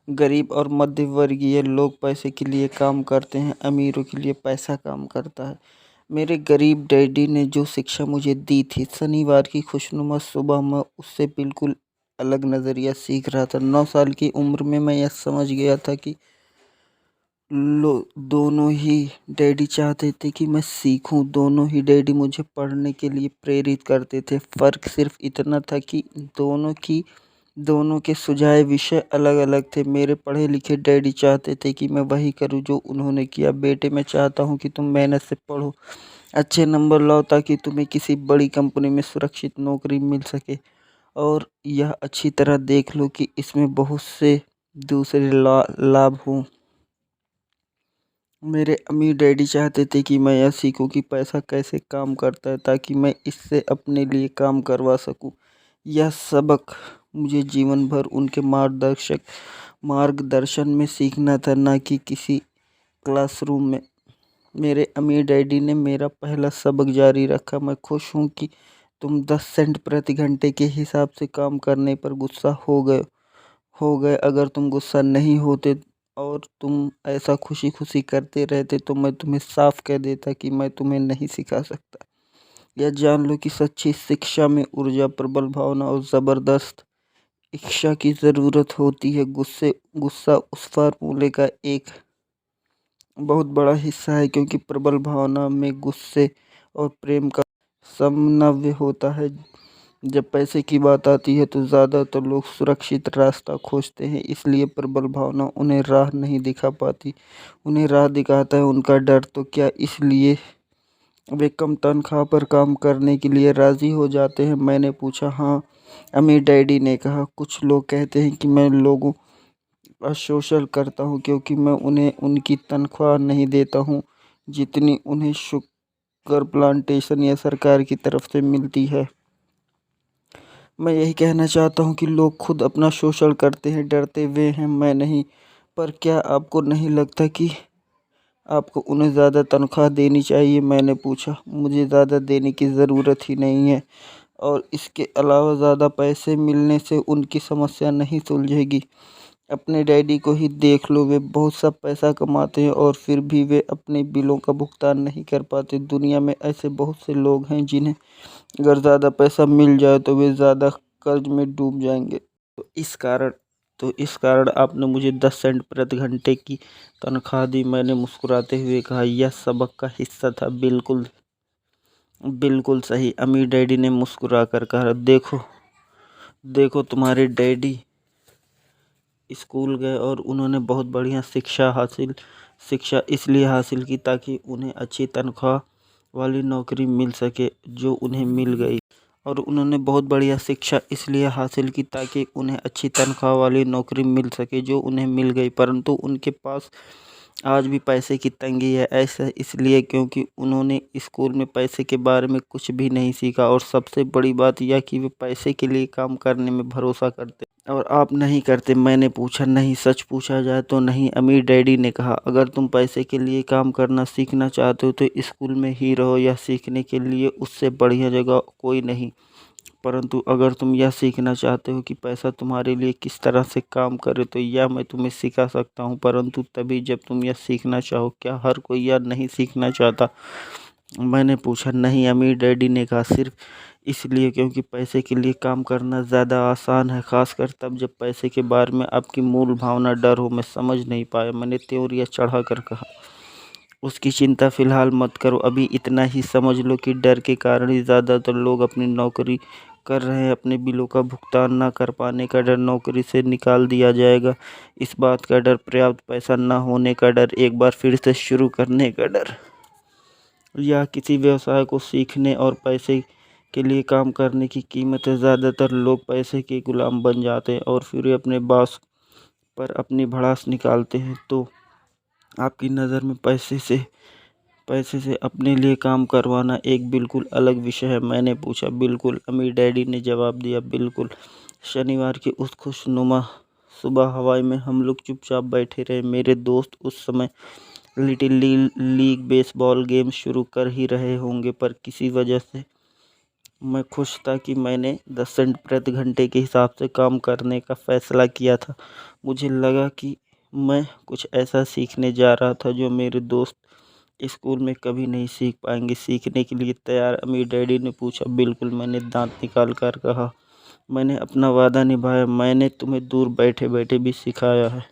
गरीब और मध्यवर्गीय लोग पैसे के लिए काम करते हैं, अमीरों के लिए पैसा काम करता है। मेरे गरीब डैडी ने जो शिक्षा मुझे दी थी, शनिवार की खुशनुमा सुबह में उससे बिल्कुल अलग नज़रिया सीख रहा था। 9 साल की उम्र में मैं यह समझ गया था कि दोनों ही डैडी चाहते थे कि मैं सीखूं। दोनों ही डैडी मुझे पढ़ने के लिए प्रेरित करते थे। फ़र्क सिर्फ इतना था कि दोनों के सुझाए विषय अलग अलग थे। मेरे पढ़े लिखे डैडी चाहते थे कि मैं वही करूं जो उन्होंने किया। बेटे, मैं चाहता हूं कि तुम मेहनत से पढ़ो, अच्छे नंबर लाओ, ताकि तुम्हें किसी बड़ी कंपनी में सुरक्षित नौकरी मिल सके। और यह अच्छी तरह देख लो कि इसमें बहुत से दूसरे लाभ हों। मेरे अमीर डैडी चाहते थे कि मैं यह सीखूं कि पैसा कैसे काम करता है, ताकि मैं इससे अपने लिए काम करवा सकूं। यह सबक मुझे जीवन भर उनके मार्गदर्शन में सीखना था, ना कि किसी क्लासरूम में। मेरे अमीर डैडी ने मेरा पहला सबक जारी रखा। मैं खुश हूँ कि तुम 10 सेंट प्रति घंटे के हिसाब से काम करने पर गुस्सा हो गए। अगर तुम गुस्सा नहीं होते और तुम ऐसा खुशी खुशी करते रहते तो मैं तुम्हें साफ कह देता कि मैं तुम्हें नहीं सिखा सकता। यह जान लो कि सच्ची शिक्षा में ऊर्जा, प्रबल भावना और ज़बरदस्त इच्छा की ज़रूरत होती है। गुस्सा उस फार्मूले का एक बहुत बड़ा हिस्सा है, क्योंकि प्रबल भावना में गुस्से और प्रेम का समन्वय होता है। जब पैसे की बात आती है तो ज़्यादातर लोग सुरक्षित रास्ता खोजते हैं, इसलिए प्रबल भावना उन्हें राह नहीं दिखा पाती। उन्हें राह दिखाता है उनका डर। तो क्या इसलिए वे कम तनख्वाह पर काम करने के लिए राज़ी हो जाते हैं? मैंने पूछा। हाँ, अमीर डैडी ने कहा। कुछ लोग कहते हैं कि मैं लोगों का शोषण करता हूँ, क्योंकि मैं उन्हें उनकी तनख्वाह नहीं देता हूँ जितनी उन्हें शुगर प्लांटेशन या सरकार की तरफ से मिलती है। मैं यही कहना चाहता हूँ कि लोग खुद अपना शोषण करते हैं, डरते वे हैं, मैं नहीं। पर क्या आपको नहीं लगता कि आपको उन्हें ज़्यादा तनख्वाह देनी चाहिए? मैंने पूछा। मुझे ज़्यादा देने की ज़रूरत ही नहीं है, और इसके अलावा ज़्यादा पैसे मिलने से उनकी समस्या नहीं सुलझेगी। अपने डैडी को ही देख लो, वे बहुत सा पैसा कमाते हैं और फिर भी वे अपने बिलों का भुगतान नहीं कर पाते। दुनिया में ऐसे बहुत से लोग हैं जिन्हें अगर ज़्यादा पैसा मिल जाए तो वे ज़्यादा कर्ज में डूब जाएंगे। तो इस कारण आपने मुझे 10 सेंट प्रति घंटे की तनख्वाह दी। मैंने मुस्कुराते हुए कहा। यह सबक का हिस्सा था। बिल्कुल बिल्कुल सही, अमीर डैडी ने मुस्कुरा कर कहा। देखो देखो, तुम्हारे डैडी स्कूल गए और उन्होंने बहुत बढ़िया शिक्षा इसलिए हासिल की ताकि उन्हें अच्छी तनख्वाह वाली नौकरी मिल सके, जो उन्हें मिल गई। और उन्होंने बहुत बढ़िया शिक्षा इसलिए हासिल की ताकि उन्हें अच्छी तनख्वाह वाली नौकरी मिल सके, जो उन्हें मिल गई। परंतु उनके पास आज भी पैसे की तंगी है। ऐसा इसलिए क्योंकि उन्होंने स्कूल में पैसे के बारे में कुछ भी नहीं सीखा, और सबसे बड़ी बात यह कि वे पैसे के लिए काम करने में भरोसा करते और आप नहीं करते। मैंने पूछा। नहीं, सच पूछा जाए तो नहीं, अमीर डैडी ने कहा। अगर तुम पैसे के लिए काम करना सीखना चाहते हो तो स्कूल में ही रहो। यह सीखने के लिए उससे बढ़िया जगह कोई नहीं। परंतु अगर तुम यह सीखना चाहते हो कि पैसा तुम्हारे लिए किस तरह से काम करे, तो यह मैं तुम्हें सिखा सकता हूँ, परंतु तभी जब तुम यह सीखना चाहो। क्या हर कोई यह नहीं सीखना चाहता? मैंने पूछा। नहीं, अमीर डैडी ने कहा। सिर्फ इसलिए क्योंकि पैसे के लिए काम करना ज़्यादा आसान है, खासकर तब जब पैसे के बारे में आपकी मूल भावना डर हो। मैं समझ नहीं पाया। मैंने त्योरियां चढ़ा कर कहा। उसकी चिंता फ़िलहाल मत करो। अभी इतना ही समझ लो कि डर के कारण ही ज़्यादातर लोग अपनी नौकरी कर रहे हैं। अपने बिलों का भुगतान ना कर पाने का डर, नौकरी से निकाल दिया जाएगा इस बात का डर, पर्याप्त पैसा ना होने का डर, एक बार फिर से शुरू करने का डर, या किसी व्यवसाय को सीखने और पैसे के लिए काम करने की कीमत है। ज़्यादातर लोग पैसे के गुलाम बन जाते हैं और फिर अपने बॉस पर अपनी भड़ास निकालते हैं। तो आपकी नज़र में पैसे से अपने लिए काम करवाना एक बिल्कुल अलग विषय है? मैंने पूछा। बिल्कुल, अमीर डैडी ने जवाब दिया। बिल्कुल। शनिवार की उस खुशनुमा सुबह हवाई में हम लोग चुपचाप बैठे रहे। मेरे दोस्त उस समय लिटिल लीग बेसबॉल गेम शुरू कर ही रहे होंगे, पर किसी वजह से मैं खुश था कि मैंने 10 सेंट प्रति घंटे के हिसाब से काम करने का फैसला किया था। मुझे लगा कि मैं कुछ ऐसा सीखने जा रहा था जो मेरे दोस्त स्कूल में कभी नहीं सीख पाएंगे। सीखने के लिए तैयार? अमीर डैडी ने पूछा। बिल्कुल, मैंने दांत निकाल कर कहा। मैंने अपना वादा निभाया। मैंने तुम्हें दूर बैठे बैठे भी सिखाया है।